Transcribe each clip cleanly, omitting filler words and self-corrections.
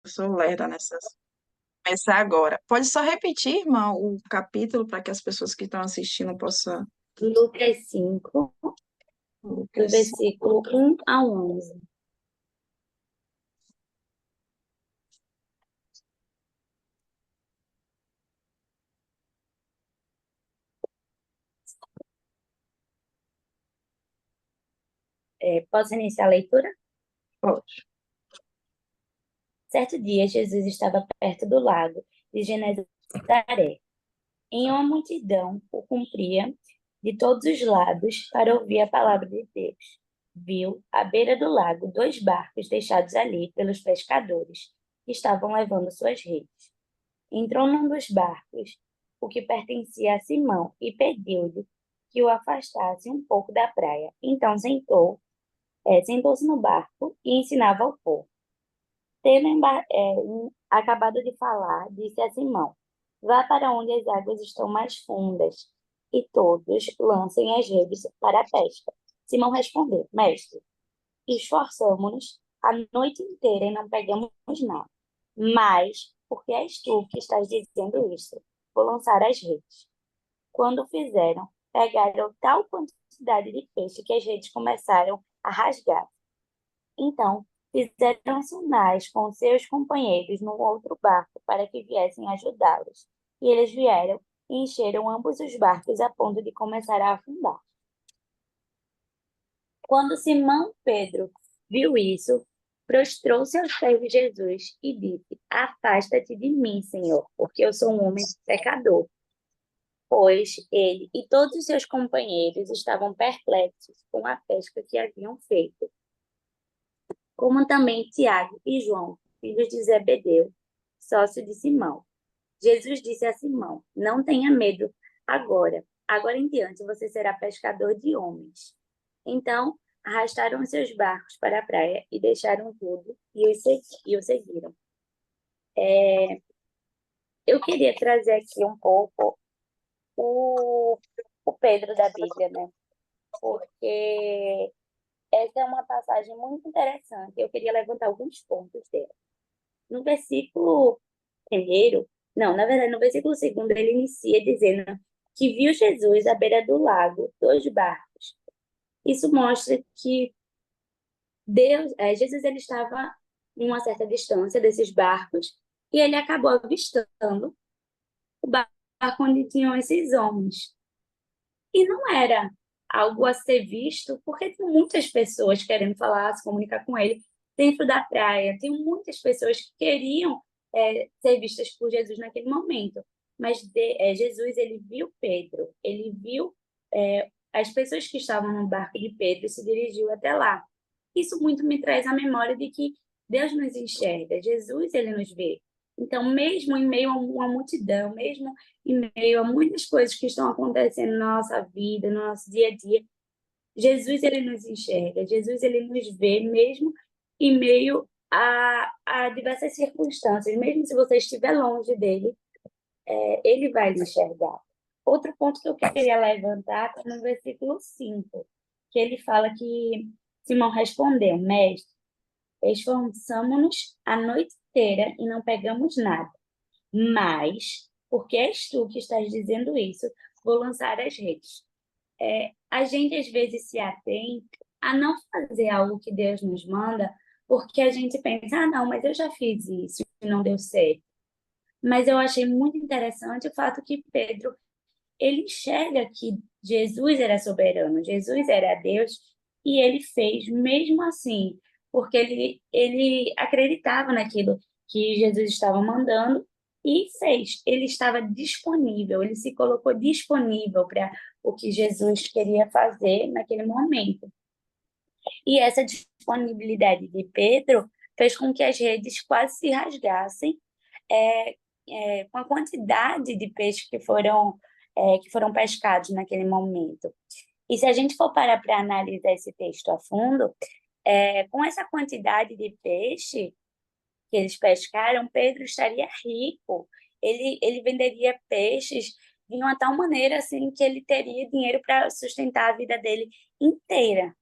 sou lerda nessas. Começar agora. Pode só repetir, irmã, o capítulo para que as pessoas que estão assistindo possam. Lucas 5, do Lucas. versículo 1 ao 11. Posso iniciar a leitura? Pode. Certo dia, Jesus estava perto do lago de Genezaré. Em uma multidão o cumpria de todos os lados para ouvir a palavra de Deus. Viu, à beira do lago, 2 barcos deixados ali pelos pescadores, que estavam levando suas redes. Entrou num dos barcos, o que pertencia a Simão, e pediu-lhe que o afastasse um pouco da praia. Então sentou-se no barco e ensinava ao povo. Acabado de falar, disse a Simão: Vá para onde as águas estão mais fundas, e todos lancem as redes para a pesca. Simão respondeu: Mestre, esforçamo-nos a noite inteira e não pegamos nada. Mas, porque és tu que estás dizendo isso, vou lançar as redes. Quando fizeram, pegaram tal quantidade de peixe que as redes começaram a rasgar. Então, fizeram sinais com seus companheiros no outro barco para que viessem ajudá-los. E eles vieram e encheram ambos os barcos a ponto de começar a afundar. Quando Simão Pedro viu isso, prostrou-se aos pés de Jesus e disse: Afasta-te de mim, Senhor, porque eu sou um homem pecador. Pois ele e todos os seus companheiros estavam perplexos com a pesca que haviam feito, como também Tiago e João, filhos de Zebedeu, sócio de Simão. Jesus disse a Simão: Não tenha medo agora. Agora em diante você será pescador de homens. Então, arrastaram os seus barcos para a praia e deixaram tudo e o seguiram. Eu queria trazer aqui um pouco o, o Pedro da Bíblia, né? Porque essa é uma passagem muito interessante. Eu queria levantar alguns pontos dela. No versículo primeiro, não, na verdade, no versículo segundo, ele inicia dizendo que viu Jesus à beira do lago, 2 barcos. Isso mostra que Jesus ele estava em uma certa distância desses barcos e ele acabou avistando o barco onde tinham esses homens. E não era algo a ser visto, porque tem muitas pessoas querendo falar, se comunicar com ele dentro da praia. Tem muitas pessoas que queriam ser vistas por Jesus naquele momento. Mas Jesus, ele viu Pedro, ele viu as pessoas que estavam no barco de Pedro e se dirigiu até lá. Isso muito me traz a memória de que Deus nos enxerga, Jesus, ele nos vê. Então, mesmo em meio a uma multidão, mesmo em meio a muitas coisas que estão acontecendo na nossa vida, no nosso dia a dia, Jesus, ele nos enxerga, Jesus, ele nos vê mesmo em meio a diversas circunstâncias, mesmo se você estiver longe dele, ele vai lhe enxergar. Outro ponto que eu queria levantar está no versículo 5, que ele fala que Simão respondeu: Mestre, esforçamo-nos a noite inteira e não pegamos nada. Mas, porque és tu que estás dizendo isso, vou lançar as redes. A gente às vezes se atém a não fazer algo que Deus nos manda, porque a gente pensa, não, mas eu já fiz isso e não deu certo. Mas eu achei muito interessante o fato que Pedro, ele enxerga que Jesus era soberano, Jesus era Deus, e ele fez mesmo assim, porque ele acreditava naquilo que Jesus estava mandando e fez. Ele estava disponível, ele se colocou disponível para o que Jesus queria fazer naquele momento. E essa disponibilidade de Pedro fez com que as redes quase se rasgassem, é, com a quantidade de peixes que foram pescados naquele momento. E se a gente for parar para analisar esse texto a fundo, com essa quantidade de peixe que eles pescaram, Pedro estaria rico. Ele venderia peixes de uma tal maneira assim que ele teria dinheiro para sustentar a vida dele inteira.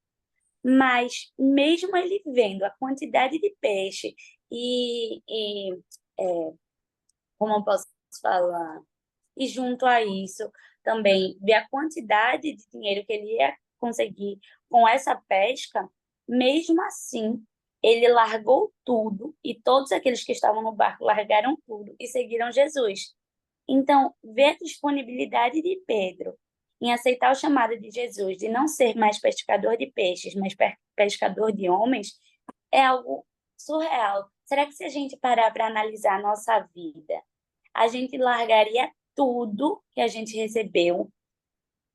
Mas, mesmo ele vendo a quantidade de peixe e é, como eu posso falar? E junto a isso, também ver a quantidade de dinheiro que ele ia conseguir com essa pesca, mesmo assim, ele largou tudo e todos aqueles que estavam no barco largaram tudo e seguiram Jesus. Então, ver a disponibilidade de Pedro em aceitar o chamado de Jesus, de não ser mais pescador de peixes, mas pescador de homens, é algo surreal. Será que se a gente parar para analisar a nossa vida, a gente largaria tudo que a gente recebeu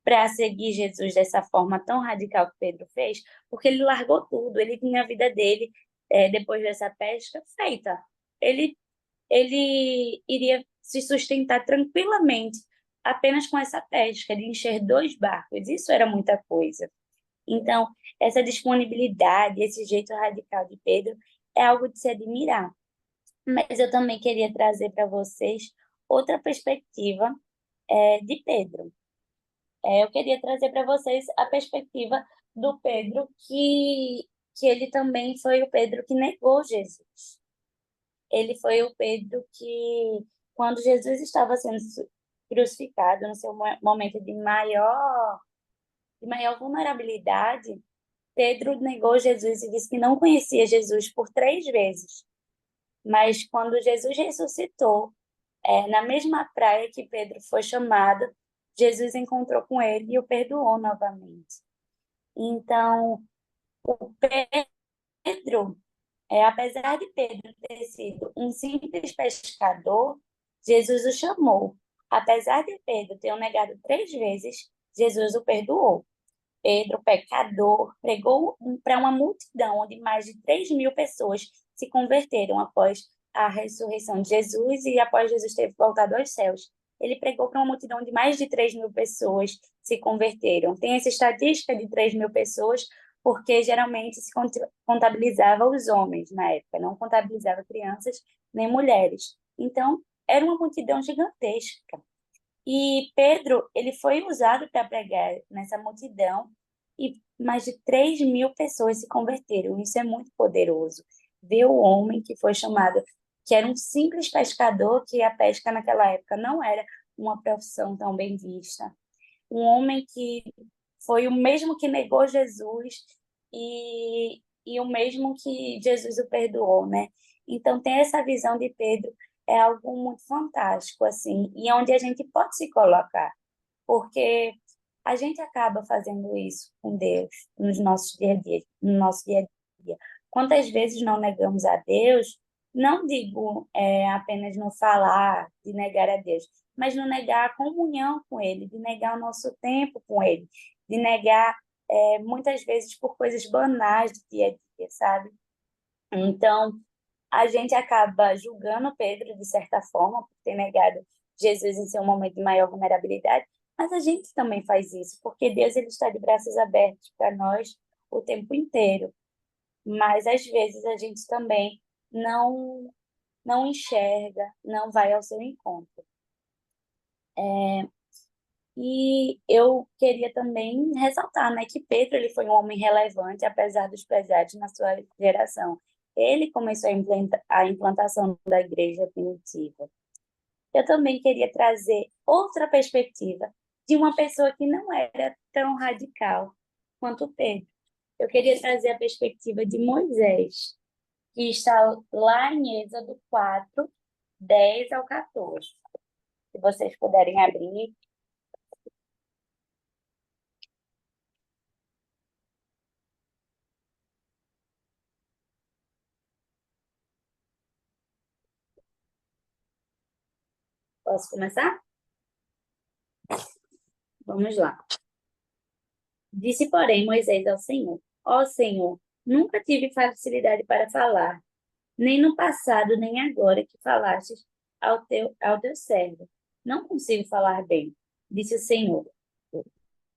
para seguir Jesus dessa forma tão radical que Pedro fez? Porque ele largou tudo, ele tinha a vida dele, depois dessa pesca feita. Ele ele iria se sustentar tranquilamente apenas com essa pesca, de encher 2 barcos. Isso era muita coisa. Então, essa disponibilidade, esse jeito radical de Pedro é algo de se admirar. Mas eu também queria trazer para vocês outra perspectiva de Pedro. Eu queria trazer para vocês a perspectiva do Pedro que ele também foi o Pedro que negou Jesus. Ele foi o Pedro que, quando Jesus estava sendo crucificado, no seu momento de maior vulnerabilidade, Pedro negou Jesus e disse que não conhecia Jesus por 3 vezes. Mas quando Jesus ressuscitou, na mesma praia que Pedro foi chamado, Jesus encontrou com ele e o perdoou novamente. Então, o Pedro, apesar de Pedro ter sido um simples pescador, Jesus o chamou. Apesar de Pedro ter o negado 3 vezes, Jesus o perdoou. Pedro, pecador, pregou para uma multidão onde mais de 3.000 pessoas se converteram após a ressurreição de Jesus e após Jesus ter voltado aos céus. Ele pregou para uma multidão de mais de 3.000 pessoas se converteram. Tem essa estatística de 3.000 pessoas porque geralmente se contabilizava os homens na época, não contabilizava crianças nem mulheres. Então, era uma multidão gigantesca. E Pedro, ele foi usado para pregar nessa multidão e mais de 3.000 pessoas se converteram. Isso é muito poderoso. Ver o homem que foi chamado, que era um simples pescador, que a pesca naquela época não era uma profissão tão bem vista. Um homem que foi o mesmo que negou Jesus e o mesmo que Jesus o perdoou, né? Então, tem essa visão de Pedro é algo muito fantástico, assim, e onde a gente pode se colocar, porque a gente acaba fazendo isso com Deus nos nossos dia a dia, no nosso dia a dia. Quantas vezes não negamos a Deus? Não digo apenas no falar de negar a Deus, mas no negar a comunhão com Ele, de negar o nosso tempo com Ele, de negar muitas vezes por coisas banais do dia a dia, sabe? Então, a gente acaba julgando Pedro, de certa forma, por ter negado Jesus em seu momento de maior vulnerabilidade, mas a gente também faz isso, porque Deus ele está de braços abertos para nós o tempo inteiro. Mas às vezes a gente também não não enxerga, não vai ao seu encontro. E eu queria também ressaltar, né, que Pedro ele foi um homem relevante, apesar dos pesares na sua geração. Ele começou a implantação da igreja primitiva. Eu também queria trazer outra perspectiva de uma pessoa que não era tão radical quanto Pedro. Eu queria trazer a perspectiva de Moisés, que está lá em Êxodo 4, 10 ao 14. Se vocês puderem abrir. Posso começar? Vamos lá. Disse, porém, Moisés ao Senhor: Ó Senhor, nunca tive facilidade para falar, nem no passado, nem agora que falastes ao teu servo. Não consigo falar bem. Disse o Senhor: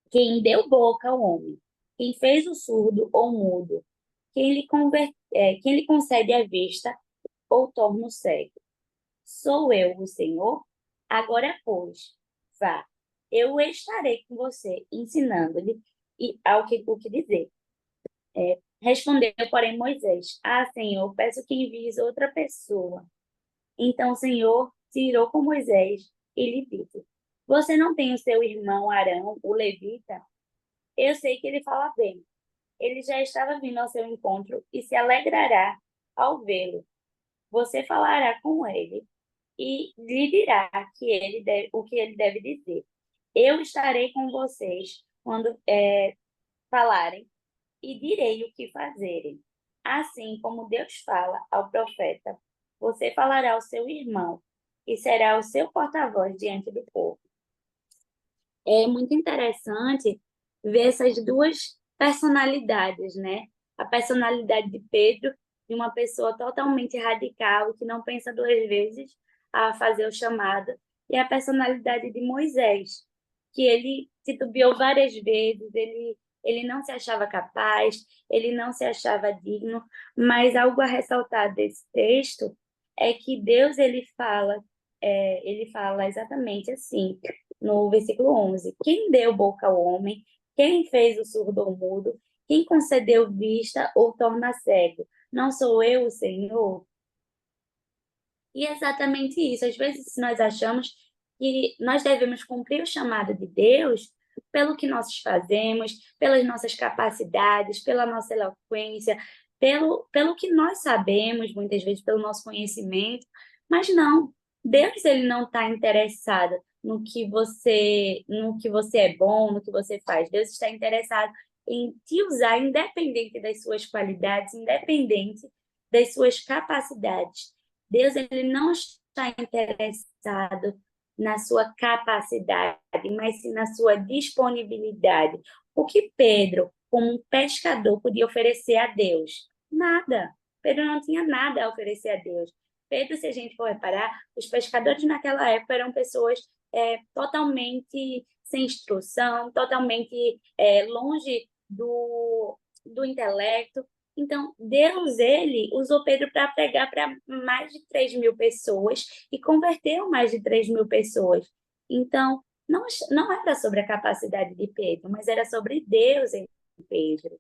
Quem deu boca ao homem, quem fez o surdo ou mudo, quem lhe concede a vista ou torna o cego. Sou eu, o Senhor? Agora, pois, vá, eu estarei com você, ensinando-lhe o que dizer. Respondeu, porém, Moisés: Ah, Senhor, peço que envies outra pessoa. Então o Senhor se irou com Moisés e lhe disse: Você não tem o seu irmão Arão, o levita? Eu sei que ele fala bem. Ele já estava vindo ao seu encontro e se alegrará ao vê-lo. Você falará com ele e lhe dirá o que ele deve dizer. Eu estarei com vocês quando falarem e direi o que fazerem. Assim como Deus fala ao profeta, você falará ao seu irmão e será o seu porta-voz diante do povo. É muito interessante ver essas duas personalidades, né? A personalidade de Pedro, de uma pessoa totalmente radical, que não pensa duas vezes a fazer o chamado, e a personalidade de Moisés, que ele titubeou várias vezes, ele não se achava capaz, ele não se achava digno, mas algo a ressaltar desse texto é que Deus ele fala exatamente assim no versículo 11: Quem deu boca ao homem? Quem fez o surdo ou mudo? Quem concedeu vista ou torna cego? Não sou eu, o Senhor? E é exatamente isso. Às vezes nós achamos que nós devemos cumprir o chamado de Deus pelo que nós fazemos, pelas nossas capacidades, pela nossa eloquência, pelo que nós sabemos, muitas vezes pelo nosso conhecimento, mas não. Deus ele não está interessado no que você é bom, no que você faz. Deus está interessado em te usar independente das suas qualidades, independente das suas capacidades. Deus ele não está interessado na sua capacidade, mas sim na sua disponibilidade. O que Pedro, como um pescador, podia oferecer a Deus? Nada. Pedro não tinha nada a oferecer a Deus. Pedro, se a gente for reparar, os pescadores naquela época eram pessoas totalmente sem instrução, totalmente longe do intelecto. Então, Deus, ele usou Pedro para pregar para mais de 3.000 pessoas e converteu mais de 3.000 pessoas. Então, não era sobre a capacidade de Pedro, mas era sobre Deus em Pedro.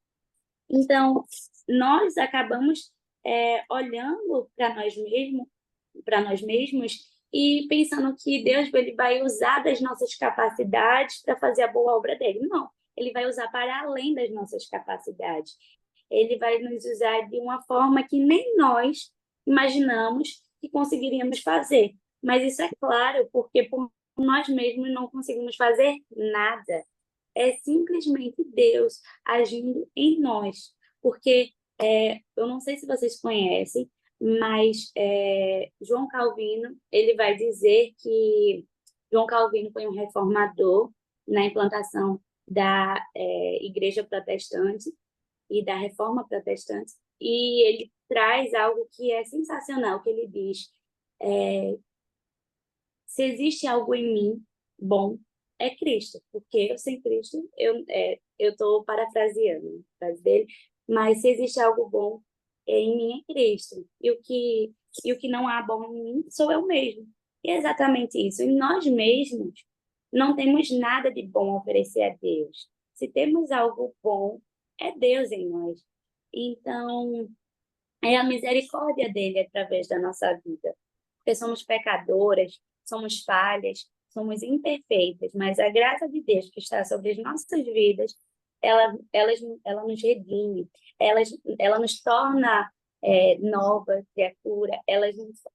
Então, nós acabamos olhando para nós mesmos e pensando que Deus ele vai usar das nossas capacidades para fazer a boa obra dele. Não, ele vai usar para além das nossas capacidades. Ele vai nos usar de uma forma que nem nós imaginamos que conseguiríamos fazer. Mas isso é claro, porque por nós mesmos não conseguimos fazer nada. É simplesmente Deus agindo em nós. Porque eu não sei se vocês conhecem, mas João Calvino ele vai dizer que João Calvino foi um reformador na implantação da Igreja Protestante e da Reforma Protestante, e ele traz algo que é sensacional, que ele diz: se existe algo em mim bom, é Cristo, porque eu sem Cristo, eu estou parafraseando a frase dele, mas se existe algo bom em mim é Cristo, e o que não há bom em mim sou eu mesmo. E é exatamente isso. Em nós mesmos, não temos nada de bom a oferecer a Deus. Se temos algo bom, é Deus em nós. Então, é a misericórdia dele através da nossa vida. Porque somos pecadoras, somos falhas, somos imperfeitas, mas a graça de Deus que está sobre as nossas vidas, ela nos redime, ela, ela nos torna nova criatura, ela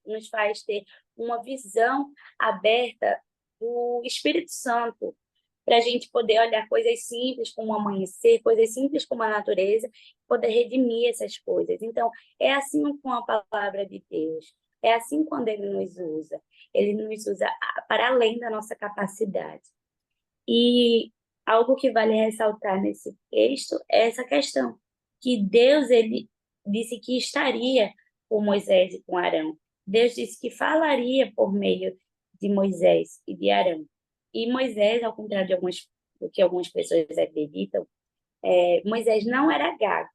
nos faz ter uma visão aberta do Espírito Santo, para a gente poder olhar coisas simples como o amanhecer, coisas simples como a natureza, poder redimir essas coisas. Então, é assim com a palavra de Deus. É assim quando ele nos usa. Ele nos usa para além da nossa capacidade. E algo que vale ressaltar nesse texto é essa questão, que Deus ele disse que estaria com Moisés e com Arão. Deus disse que falaria por meio de Moisés e de Arão. E Moisés, ao contrário do que algumas pessoas acreditam, Moisés não era gago.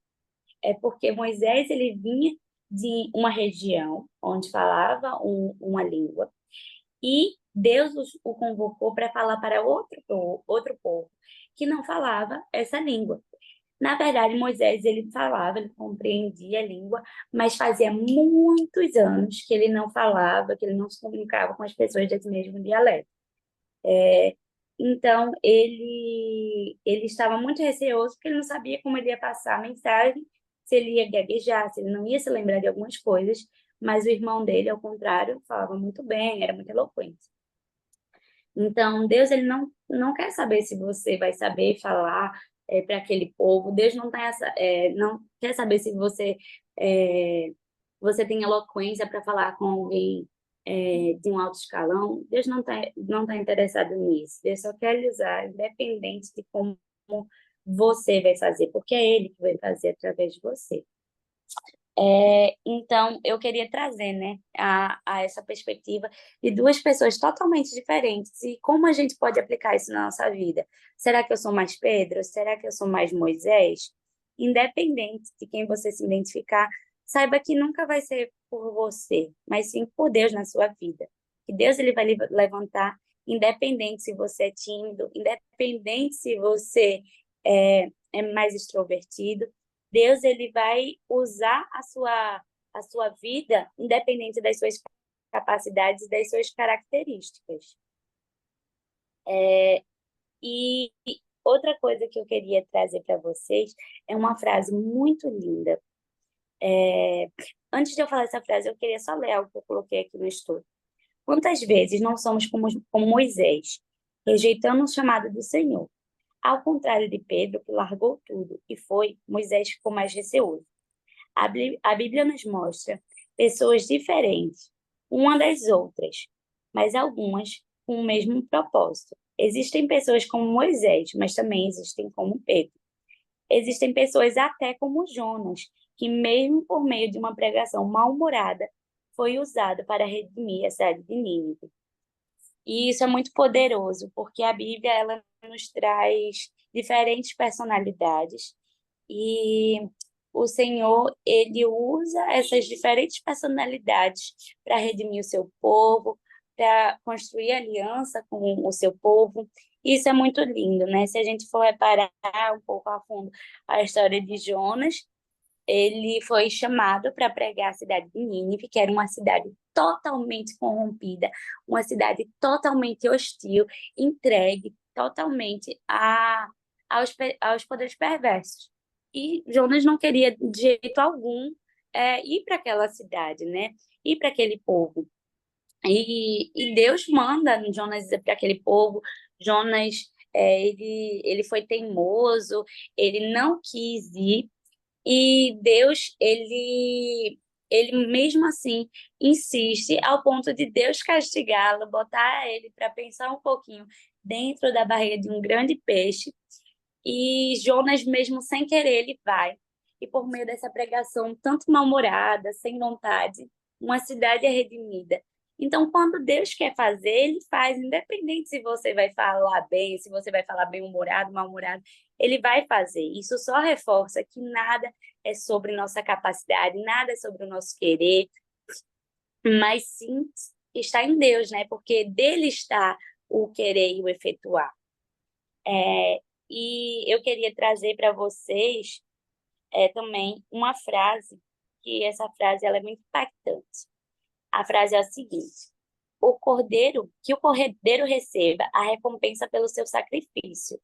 É porque Moisés ele vinha de uma região onde falava uma língua e Deus o convocou para falar para outro povo que não falava essa língua. Na verdade, Moisés, ele falava, ele compreendia a língua, mas fazia muitos anos que ele não falava, que ele não se comunicava com as pessoas desse mesmo dialeto. Então, ele estava muito receoso, porque ele não sabia como ele ia passar a mensagem, se ele ia gaguejar, se ele não ia se lembrar de algumas coisas, mas o irmão dele, ao contrário, falava muito bem, era muito eloquente. Então, Deus ele não quer saber se você vai saber falar para aquele povo. Deus não, tá não quer saber se é, você tem eloquência para falar com alguém de um alto escalão. Deus não tá interessado nisso. Deus só quer lhe usar, independente de como você vai fazer, porque é Ele que vai fazer através de você. Então, eu queria trazer, né, a essa perspectiva de duas pessoas totalmente diferentes e como a gente pode aplicar isso na nossa vida. Será que eu sou mais Pedro? Será que eu sou mais Moisés? Independente de quem você se identificar, saiba que nunca vai ser por você, mas sim por Deus na sua vida. Que Deus ele vai levantar, independente se você é tímido, independente se você é mais extrovertido. Deus ele vai usar a sua vida independente das suas capacidades e das suas características. E outra coisa que eu queria trazer para vocês é uma frase muito linda. Antes de eu falar essa frase, eu queria só ler algo que eu coloquei aqui no estudo. Quantas vezes não somos como Moisés, rejeitando o chamado do Senhor? Ao contrário de Pedro, que largou tudo e foi, Moisés ficou mais receoso. A Bíblia nos mostra pessoas diferentes, uma das outras, mas algumas com o mesmo propósito. Existem pessoas como Moisés, mas também existem como Pedro. Existem pessoas até como Jonas, que mesmo por meio de uma pregação mal-humorada, foi usado para redimir a cidade de Nínive. E isso é muito poderoso, porque a Bíblia ela nos traz diferentes personalidades e o Senhor, ele usa essas diferentes personalidades para redimir o seu povo, para construir aliança com o seu povo. Isso é muito lindo, né? Se a gente for reparar um pouco a fundo a história de Jonas, ele foi chamado para pregar a cidade de Nínive, que era uma cidade totalmente corrompida, uma cidade totalmente hostil, entregue totalmente aos poderes perversos. E Jonas não queria de jeito algum ir para aquela cidade, né? Ir para aquele povo. E Deus manda Jonas para aquele povo. Jonas, ele foi teimoso, ele não quis ir, e Deus, ele mesmo assim insiste ao ponto de Deus castigá-lo, botar ele para pensar um pouquinho dentro da barriga de um grande peixe. E Jonas, mesmo sem querer, ele vai. E por meio dessa pregação, tanto mal-humorada, sem vontade, uma cidade é redimida. Então, quando Deus quer fazer, ele faz, independente se você vai falar bem, se você vai falar bem-humorado, mal-humorado, ele vai fazer. Isso só reforça que nada é sobre nossa capacidade, nada é sobre o nosso querer, mas sim está em Deus, né? Porque dele está o querer e o efetuar. É, e eu queria trazer para vocês também uma frase, que essa frase ela é muito impactante. A frase é a seguinte: que o cordeiro receba a recompensa pelo seu sacrifício.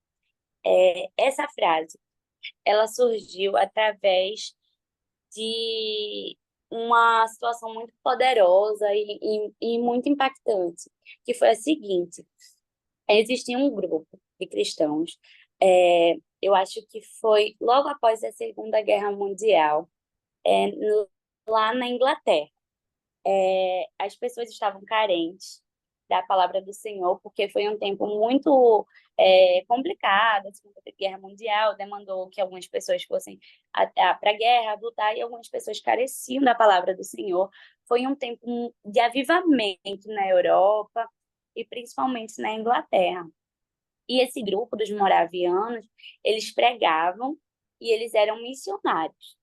Essa frase, ela surgiu através de uma situação muito poderosa e muito impactante, que foi a seguinte: existia um grupo de cristãos, eu acho que foi logo após a Segunda Guerra Mundial, é, lá na Inglaterra. As pessoas estavam carentes da palavra do Senhor, porque foi um tempo muito complicado. A Segunda Guerra Mundial demandou que algumas pessoas fossem para a guerra, lutar, e algumas pessoas careciam da palavra do Senhor. Foi um tempo de avivamento na Europa e principalmente na Inglaterra. E esse grupo dos moravianos, eles pregavam e eles eram missionários.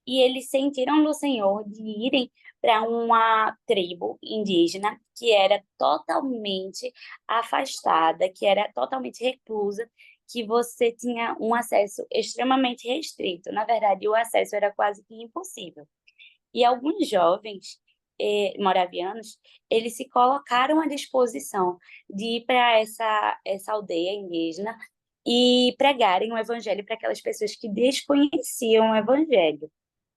E eles sentiram no Senhor de irem para uma tribo indígena que era totalmente afastada, que era totalmente reclusa, que você tinha um acesso extremamente restrito. Na verdade, o acesso era quase que impossível. E alguns jovens moravianos, eles se colocaram à disposição de ir para essa aldeia indígena e pregarem o evangelho para aquelas pessoas que desconheciam o evangelho.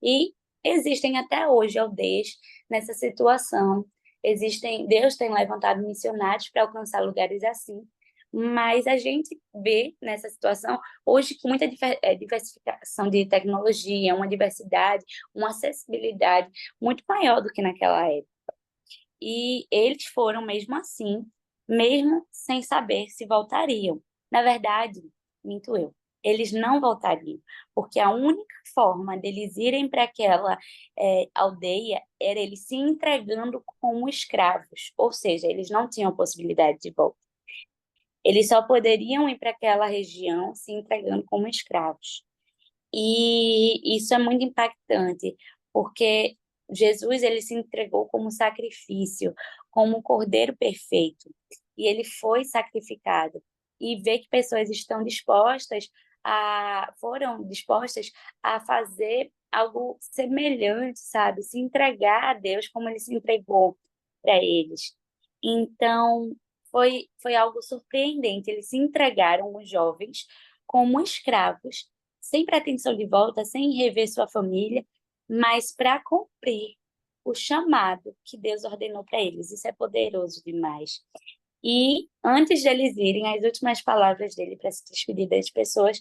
E existem até hoje aldeias nessa situação. Deus tem levantado missionários para alcançar lugares assim, mas a gente vê nessa situação hoje com muita diversificação de tecnologia, uma diversidade, uma acessibilidade muito maior do que naquela época. E eles foram mesmo assim, mesmo sem saber se voltariam. Na verdade, minto eu, eles não voltariam, porque a única forma deles irem para aquela aldeia era eles se entregando como escravos, ou seja, eles não tinham possibilidade de volta. Eles só poderiam ir para aquela região se entregando como escravos. E isso é muito impactante, porque Jesus ele se entregou como sacrifício, como um cordeiro perfeito, e ele foi sacrificado. E ver que pessoas foram dispostas a fazer algo semelhante, sabe? Se entregar a Deus como ele se entregou para eles. Então, foi algo surpreendente. Eles se entregaram, os jovens, como escravos, sem pretensão de volta, sem rever sua família, mas para cumprir o chamado que Deus ordenou para eles. Isso é poderoso demais. E antes de eles irem, as últimas palavras dele para se despedir das pessoas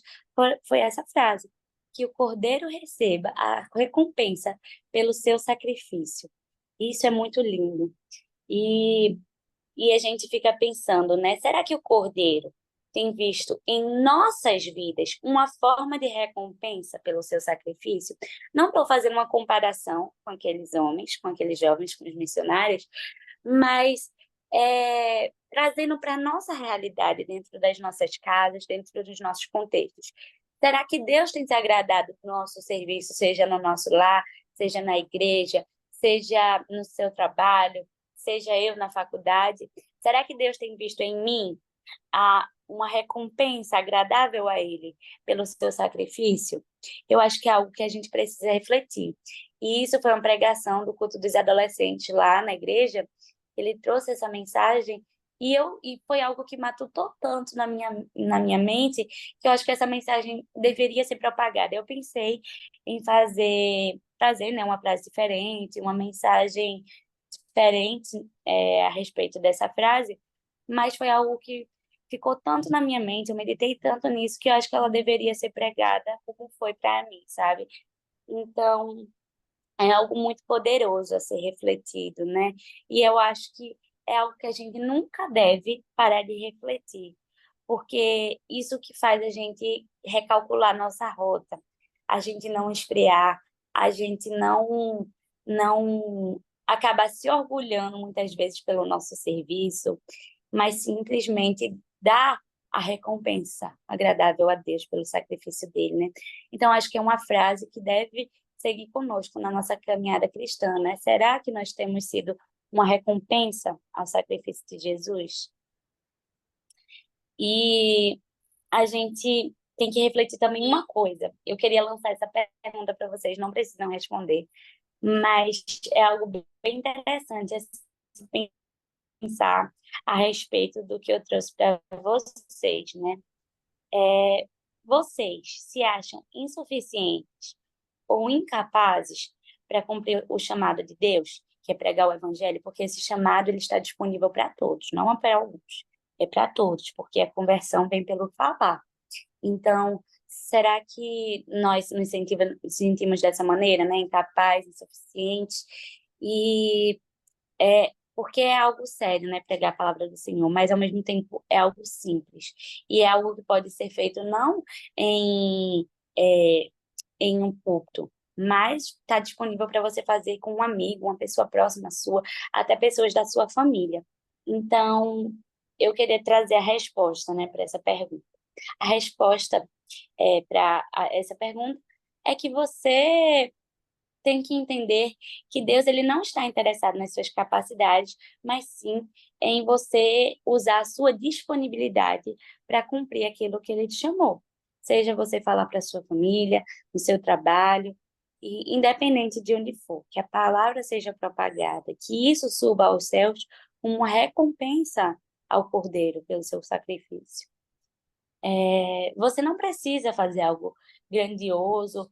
foi essa frase: que o cordeiro receba a recompensa pelo seu sacrifício. Isso é muito lindo. E e a gente fica pensando, né? Será que o Cordeiro tem visto em nossas vidas uma forma de recompensa pelo seu sacrifício? Não estou fazendo uma comparação com aqueles homens, com aqueles jovens, com os missionários, mas trazendo para a nossa realidade, dentro das nossas casas, dentro dos nossos contextos. Será que Deus tem se agradado do nosso serviço, seja no nosso lar, seja na igreja, seja no seu trabalho, seja eu na faculdade? Será que Deus tem visto em mim uma recompensa agradável a Ele pelo seu sacrifício? Eu acho que é algo que a gente precisa refletir. E isso foi uma pregação do culto dos adolescentes lá na igreja. Ele trouxe essa mensagem e foi algo que matutou tanto na minha mente que eu acho que essa mensagem deveria ser propagada. Eu pensei em trazer, né, uma frase diferente, uma mensagem diferente a respeito dessa frase, mas foi algo que ficou tanto na minha mente, eu meditei tanto nisso, que eu acho que ela deveria ser pregada como foi para mim, sabe? Então, é algo muito poderoso a ser refletido, né? E eu acho que é algo que a gente nunca deve parar de refletir, porque isso que faz a gente recalcular nossa rota, a gente não esfriar, a gente não acabar se orgulhando muitas vezes pelo nosso serviço, mas simplesmente dar a recompensa agradável a Deus pelo sacrifício dele, né? Então acho que é uma frase que deve seguir conosco na nossa caminhada cristã, né? Será que nós temos sido uma recompensa ao sacrifício de Jesus? E a gente tem que refletir também uma coisa. Eu queria lançar essa pergunta para vocês, não precisam responder, mas é algo bem interessante a se pensar a respeito do que eu trouxe para vocês, né? Vocês se acham insuficientes ou incapazes para cumprir o chamado de Deus, que é pregar o evangelho? Porque esse chamado ele está disponível para todos, não é para alguns, é para todos, porque a conversão vem pelo falar. Então, será que nós nos sentimos dessa maneira, né? Incapazes, insuficientes? E porque é algo sério, né? Pregar a palavra do Senhor, mas ao mesmo tempo é algo simples. E é algo que pode ser feito não em, é, em um púlpito, mas está disponível para você fazer com um amigo, uma pessoa próxima sua, até pessoas da sua família. Então, eu queria trazer a resposta, né, para essa pergunta. A resposta para essa pergunta é que você tem que entender que Deus ele não está interessado nas suas capacidades, mas sim em você usar a sua disponibilidade para cumprir aquilo que ele te chamou. Seja você falar para sua família, no seu trabalho, e independente de onde for, que a palavra seja propagada, que isso suba aos céus como uma recompensa ao Cordeiro pelo seu sacrifício. Você não precisa fazer algo grandioso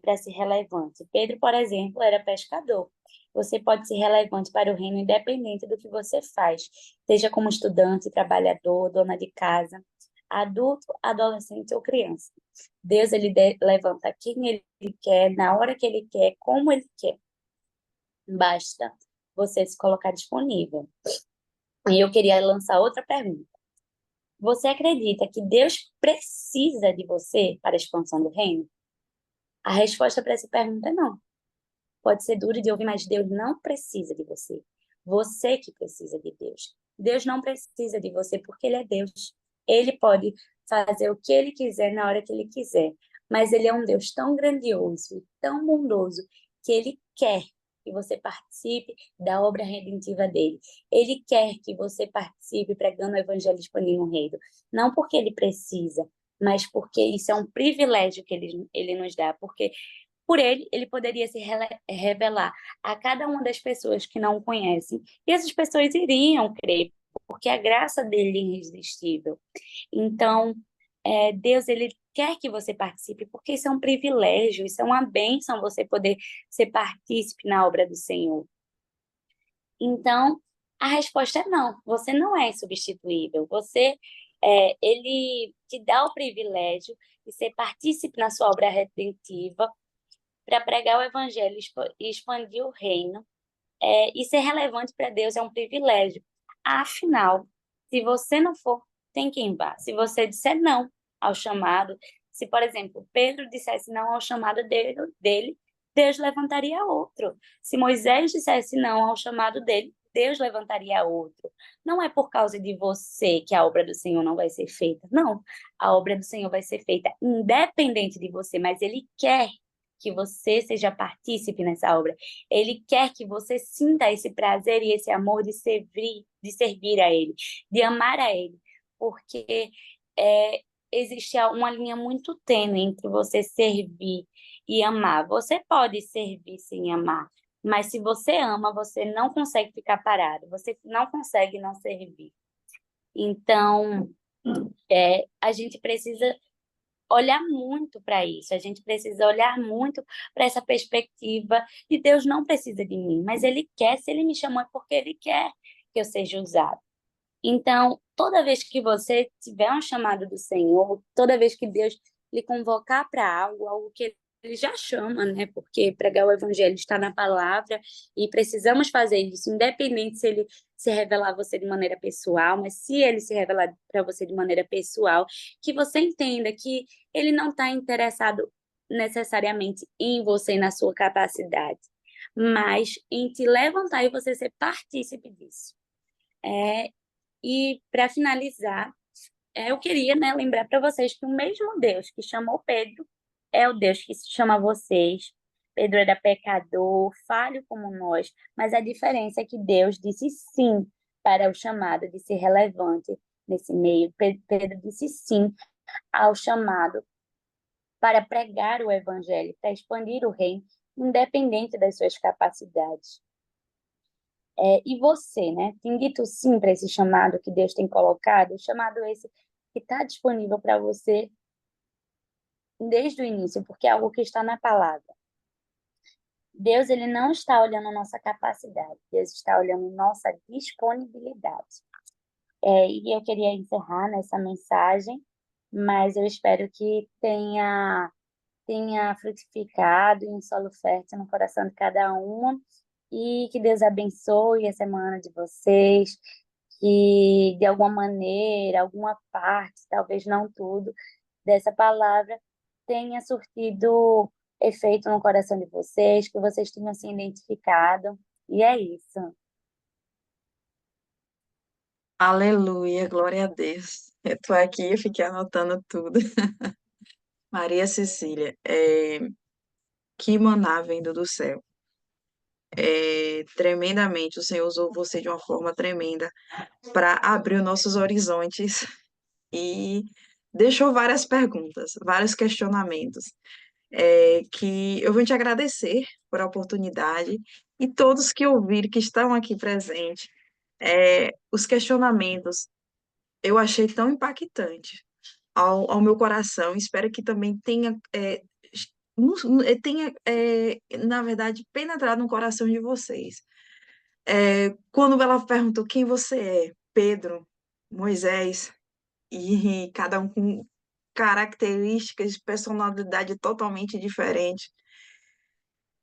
para ser relevante. Pedro, por exemplo, era pescador. Você pode ser relevante para o reino independente do que você faz, seja como estudante, trabalhador, dona de casa, adulto, adolescente ou criança. Deus ele levanta quem ele quer, na hora que ele quer, como ele quer. Basta você se colocar disponível. E eu queria lançar outra pergunta. Você acredita que Deus precisa de você para a expansão do reino? A resposta para essa pergunta é não. Pode ser duro de ouvir, mas Deus não precisa de você. Você que precisa de Deus. Deus não precisa de você porque Ele é Deus. Ele pode fazer o que Ele quiser na hora que Ele quiser. Mas Ele é um Deus tão grandioso e tão bondoso que Ele quer que você participe da obra redentiva dele. Ele quer que você participe pregando o evangelho expandindo o reino. Não porque Ele precisa, mas porque isso é um privilégio que ele nos dá. Porque por ele poderia se revelar a cada uma das pessoas que não o conhecem. E essas pessoas iriam crer, porque a graça dele é irresistível. Então, Deus, ele quer que você participe, porque isso é um privilégio, isso é uma bênção você poder ser partícipe na obra do Senhor. Então, a resposta é não. Você não é insubstituível. Ele te dá o privilégio de ser partícipe na sua obra redentiva, para pregar o evangelho e expandir o reino, e ser relevante para Deus é um privilégio. Afinal, se você não for, tem quem vá. Se você disser não ao chamado, se, por exemplo, Pedro dissesse não ao chamado dele, Deus levantaria outro. Se Moisés dissesse não ao chamado dele, Deus levantaria outro. Não é por causa de você que a obra do Senhor não vai ser feita. Não, a obra do Senhor vai ser feita independente de você, mas Ele quer que você seja partícipe nessa obra. Ele quer que você sinta esse prazer e esse amor de servir a Ele, de amar a Ele, porque existe uma linha muito tênue entre você servir e amar. Você pode servir sem amar, mas se você ama, você não consegue ficar parado, você não consegue não servir. Então, a gente precisa olhar muito para isso, a gente precisa olhar muito para essa perspectiva de Deus não precisa de mim, mas Ele quer, se Ele me chamou é porque Ele quer que eu seja usado. Então, toda vez que você tiver um chamado do Senhor, toda vez que Deus lhe convocar para algo, algo que Ele já chama, né? Porque pregar o Evangelho está na palavra e precisamos fazer isso, independente se Ele se revelar a você de maneira pessoal, mas se Ele se revelar para você de maneira pessoal, que você entenda que Ele não está interessado necessariamente em você e na sua capacidade, mas em te levantar e você ser partícipe disso. E para finalizar, eu queria, né, lembrar para vocês que o mesmo Deus que chamou Pedro é o Deus que chama vocês. Pedro era pecador, falho como nós, mas a diferença é que Deus disse sim para o chamado de ser relevante nesse meio. Pedro disse sim ao chamado para pregar o evangelho, para expandir o reino, independente das suas capacidades. E você, né? Tem dito sim para esse chamado que Deus tem colocado, o chamado esse que está disponível para você desde o início, porque é algo que está na palavra. Deus, ele não está olhando nossa capacidade, Deus está olhando nossa disponibilidade. E eu queria encerrar nessa mensagem, mas eu espero que tenha frutificado em solo fértil no coração de cada uma e que Deus abençoe a semana de vocês, que de alguma maneira, alguma parte, talvez não tudo, dessa palavra tenha surtido efeito no coração de vocês, que vocês tenham se identificado. E é isso. Aleluia, glória a Deus. Eu estou aqui, eu fiquei anotando tudo. Maria Cecília, que maná vindo do céu. Tremendamente, o Senhor usou você de uma forma tremenda para abrir os nossos horizontes e deixou várias perguntas, vários questionamentos, que eu vou te agradecer por a oportunidade e todos que ouviram, que estão aqui presentes, os questionamentos eu achei tão impactante ao meu coração. Espero que também tenha, na verdade, penetrado no coração de vocês. Quando ela perguntou quem você é, Pedro, Moisés, e cada um com características de personalidade totalmente diferentes.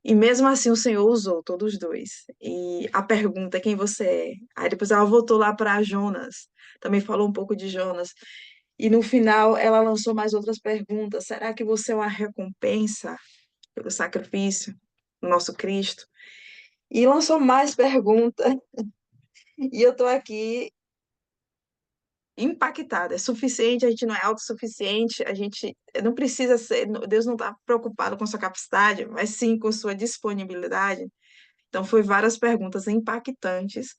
E mesmo assim o Senhor usou todos os dois. E a pergunta, quem você é? Aí depois ela voltou lá para Jonas, também falou um pouco de Jonas. E no final ela lançou mais outras perguntas. Será que você é uma recompensa pelo sacrifício do nosso Cristo? E lançou mais perguntas. E eu estou aqui impactada. É suficiente, a gente não é autossuficiente, a gente não precisa ser, Deus não está preocupado com sua capacidade, mas sim com sua disponibilidade. Então, foi várias perguntas impactantes.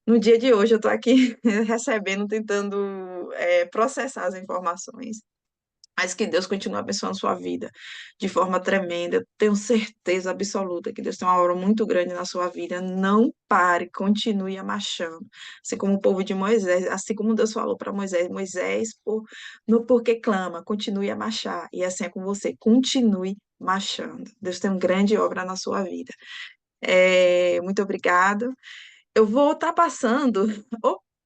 No dia de hoje, eu estou aqui recebendo, tentando processar as informações. Mas que Deus continue abençoando sua vida de forma tremenda. Eu tenho certeza absoluta que Deus tem uma obra muito grande na sua vida. Não pare, continue marchando. Assim como o povo de Moisés, assim como Deus falou para Moisés, Moisés, no porquê clama, continue a marchar. E assim é com você, continue marchando. Deus tem uma grande obra na sua vida. Muito obrigado. Eu vou estar passando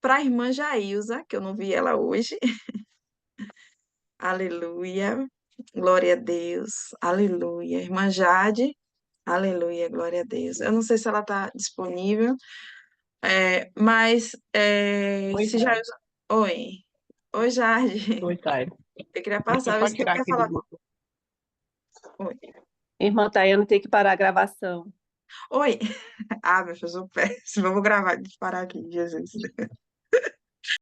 para a irmã Jailza, que eu não vi ela hoje. Aleluia. Glória a Deus. Aleluia. Irmã Jade. Aleluia. Glória a Deus. Eu não sei se ela está disponível, mas Oi, se já. Thay. Oi. Oi, Jade. Oi, Thay. Eu queria Deixa eu passar, ver só se tu tirar quer aqui do falar. grupo. Oi. Irmã Tayana tem que parar a gravação. Oi. Ah, meu Deus, eu péssimo. Eu vou gravar, parar aqui, Jesus.